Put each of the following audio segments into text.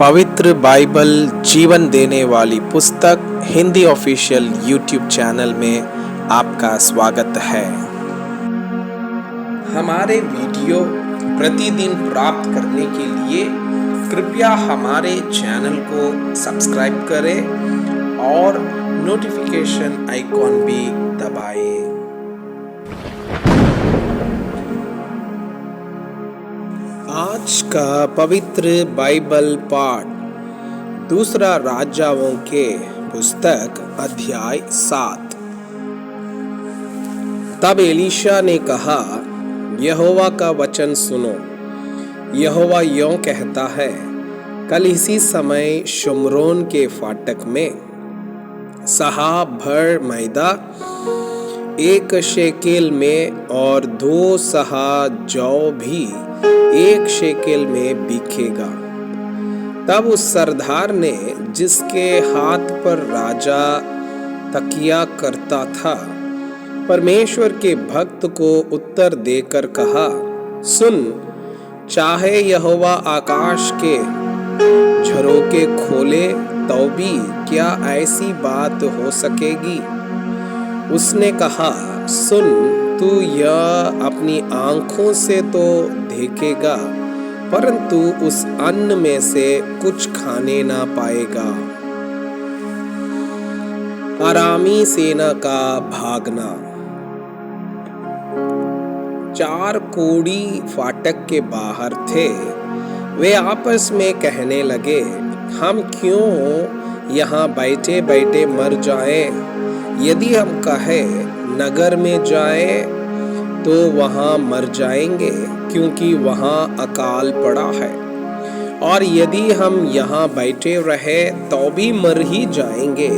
पवित्र बाइबल जीवन देने वाली पुस्तक हिंदी ऑफिशियल यूट्यूब चैनल में आपका स्वागत है। हमारे वीडियो प्रतिदिन प्राप्त करने के लिए कृपया हमारे चैनल को सब्सक्राइब करें और नोटिफिकेशन आइकॉन भी दबाएं। आज का पवित्र बाइबल पाठ दूसरा राजाओं के पुस्तक अध्याय 7। तब एलीशा ने कहा, यहोवा का वचन सुनो। यहोवा यों कहता है, कल इसी समय शुम्रोन के फाटक में सहा भर मैदा 1 शेकेल में और 2 सहा जौ भी 1 शेकेल में बिकेगा। तब उस सरदार ने, जिसके हाथ पर राजा तकिया करता था, परमेश्वर के भक्त को उत्तर देकर कहा, सुन, चाहे यहोवा आकाश के झरोखे खोले तो भी क्या ऐसी बात हो सकेगी? उसने कहा, सुन, तू यह अपनी आंखों से तो देखेगा, परंतु उस अन्न में से कुछ खाने ना पाएगा। अरामी सेना का भागना। 4 कोढ़ी फाटक के बाहर थे। वे आपस में कहने लगे, हम क्यों यहाँ बैठे बैठे मर जाएं? यदि हम कहें नगर में जाएं तो वहाँ मर जाएंगे, क्योंकि वहाँ अकाल पड़ा है। और यदि हम यहाँ बैठे रहे तो भी मर ही जाएंगे।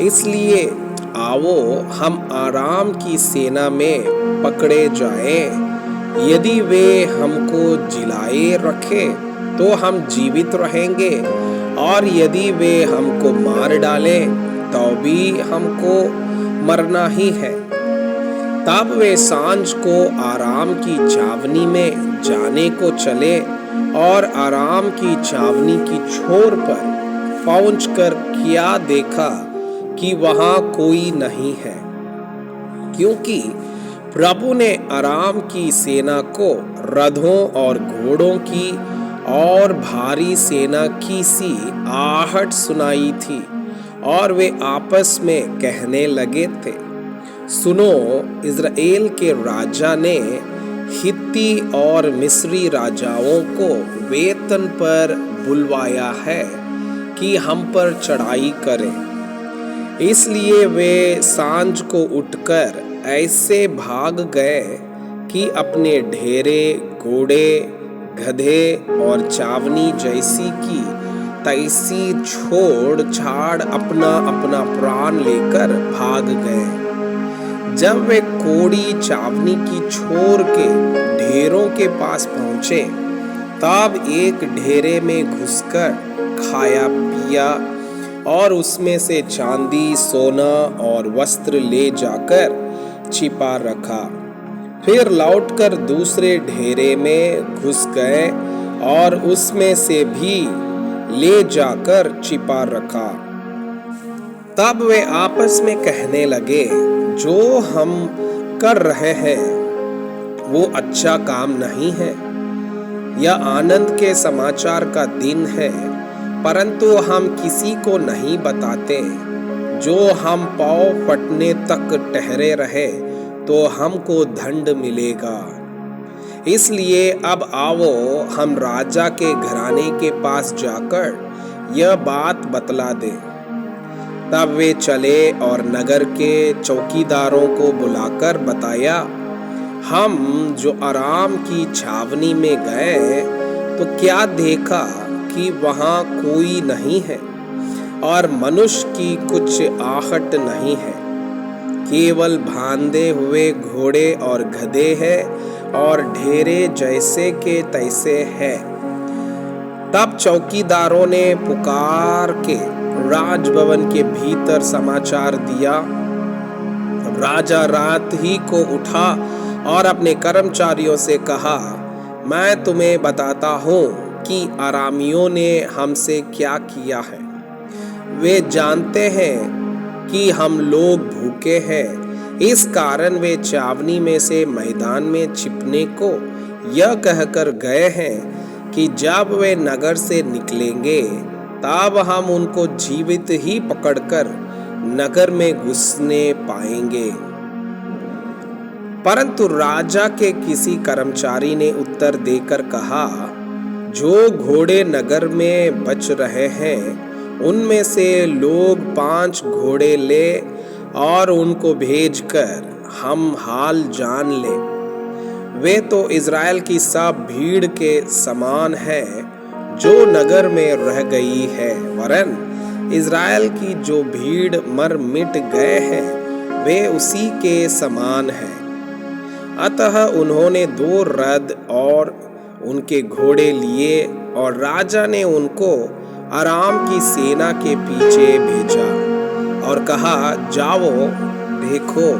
इसलिए आओ हम आराम की सेना में पकड़े जाएं। यदि वे हमको जिलाए रखे तो हम जीवित रहेंगे, और यदि वे हमको मार डालें तो भी हमको मरना ही है। तब वे सांझ को आराम की छावनी में जाने को चले, और आराम की छावनी की छोर पर पहुंचकर क्या देखा कि वहां कोई नहीं है, क्योंकि प्रभु ने आराम की सेना को रथों और घोड़ों की और भारी सेना की सी आहट सुनाई थी। और वे आपस में कहने लगे थे, सुनो, इज़राइल के राजा ने हित्ती और मिस्री राजाओं को वेतन पर बुलवाया है कि हम पर चढ़ाई करें। इसलिए वे सांझ को उठकर ऐसे भाग गए कि अपने ढेरे, घोड़े, गधे और चावनी जैसी की तैसी छोड़ छाड़ अपना अपना प्राण लेकर भाग गए। जब वे कोढ़ी चावनी की छोर के ढेरों के पास पहुंचे, तब एक ढेरे में घुसकर खाया पिया और उसमें से चांदी, सोना और वस्त्र ले जाकर छिपा रखा। फिर लौटकर दूसरे ढेरे में घुस गए और उसमें से भी ले जाकर छिपा रखा। तब वे आपस में कहने लगे, जो हम कर रहे हैं वो अच्छा काम नहीं है। यह आनंद के समाचार का दिन है, परंतु हम किसी को नहीं बताते। जो हम पाँव फटने तक ठहरे रहे तो हमको दंड मिलेगा। इसलिए अब आओ हम राजा के घराने के पास जाकर यह बात बतला दें। तब वे चले और नगर के चौकीदारों को बुलाकर बताया, हम जो आराम की छावनी में गए तो क्या देखा कि वहाँ कोई नहीं है और मनुष्य की कुछ आहट नहीं है, केवल बांधे हुए घोड़े और गधे हैं और ढेरे जैसे के तैसे है। तब चौकीदारों ने पुकार के राजभवन के भीतर समाचार दिया। राजा रात ही को उठा और अपने कर्मचारियों से कहा, मैं तुम्हें बताता हूँ कि अरामियों ने हमसे क्या किया है। वे जानते हैं कि हम लोग भूखे हैं, इस कारण वे छावनी में से मैदान में छिपने को यह कहकर गए हैं कि जब वे नगर से निकलेंगे तब हम उनको जीवित ही पकड़कर नगर में घुसने पाएंगे। परंतु राजा के किसी कर्मचारी ने उत्तर देकर कहा, जो घोड़े नगर में बच रहे हैं उनमें से लोग 5 घोड़े ले और उनको भेजकर हम हाल जान लें। वे तो इज़राइल की सब भीड़ के समान है जो नगर में रह गई है, वरन इज़राइल की जो भीड़ मर मिट गए हैं वे उसी के समान है। अतः उन्होंने 2 रथ और उनके घोड़े लिए और राजा ने उनको अराम की सेना के पीछे भेजा और कहा, जाओ देखो।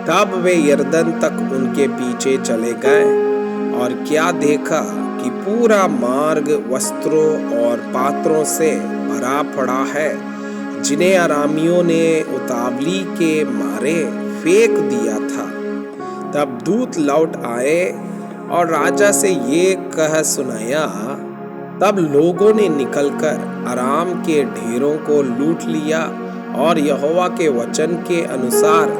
तब वे यरदन तक उनके पीछे चले गए और क्या देखा कि पूरा मार्ग वस्त्रों और पात्रों से भरा पड़ा है, जिन्हें अरामियों ने उतावली के मारे फेंक दिया था। तब दूत लौट आए और राजा से ये कह सुनाया। तब लोगों ने निकलकर अराम के ढेरों को लूट लिया और यहोवा के वचन के अनुसार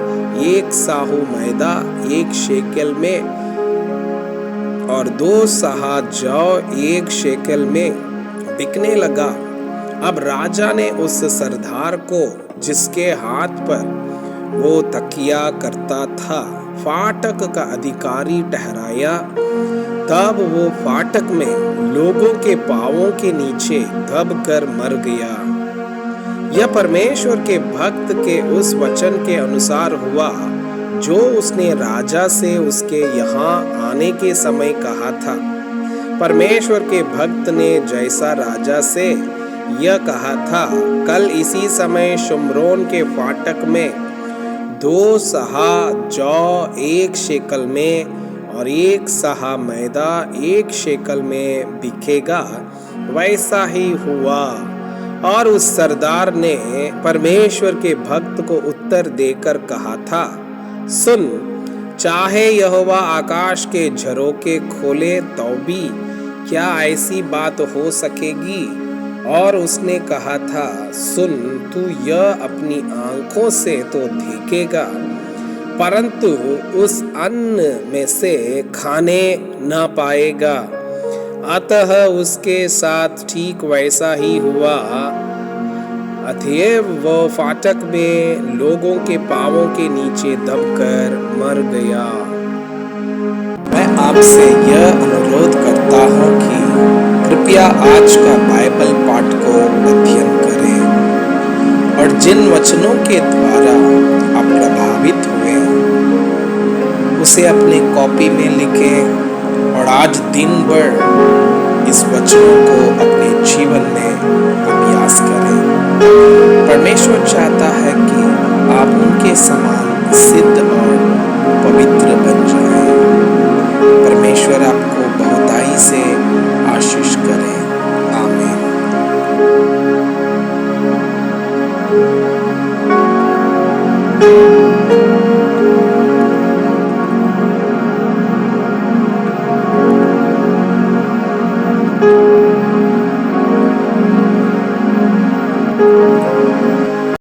1 साहू मैदा 1 शेकेल में और 2 सहा जौ 1 शेकेल में बिकने लगा। अब राजा ने उस सरदार को, जिसके हाथ पर वो तकिया करता था, फाटक का अधिकारी ठहराया। तब वो फाटक में लोगों के पांवों के नीचे दबकर मर गया। यह परमेश्वर के भक्त के उस वचन के अनुसार हुआ जो उसने राजा से उसके यहाँ आने के समय कहा था। परमेश्वर के भक्त ने जैसा राजा से यह कहा था, कल इसी समय शुम्रोन के फाटक में 2 सहा जौ 1 शेकल में और 1 सहा मैदा 1 शेकल में बिकेगा। वैसा ही हुआ। और उस सरदार ने परमेश्वर के भक्त को उत्तर देकर कहा था, सुन, चाहे यहोवा आकाश के झरोखे खोले तो भी क्या ऐसी बात हो सकेगी। और उसने कहा था, सुन, तू यह अपनी आंखों से तो देखेगा, परंतु उस अन्न में से खाने ना पाएगा। अतः उसके साथ ठीक वैसा ही हुआ। अतएव वो फाटक में लोगों के पांवों के नीचे दबकर मर गया। मैं आपसे यह अनुरोध करता हूँ कि कृपया आज का बाइबल पाठ को अध्ययन करें और जिन वचनों के द्वारा आप प्रभावित हुए उसे अपने कॉपी में लिखें और आज दिन भर इस वचनों को अपने जीवन में अभ्यास करें। परमेश्वर चाहता है कि आप उनके समान सिद्ध और पवित्र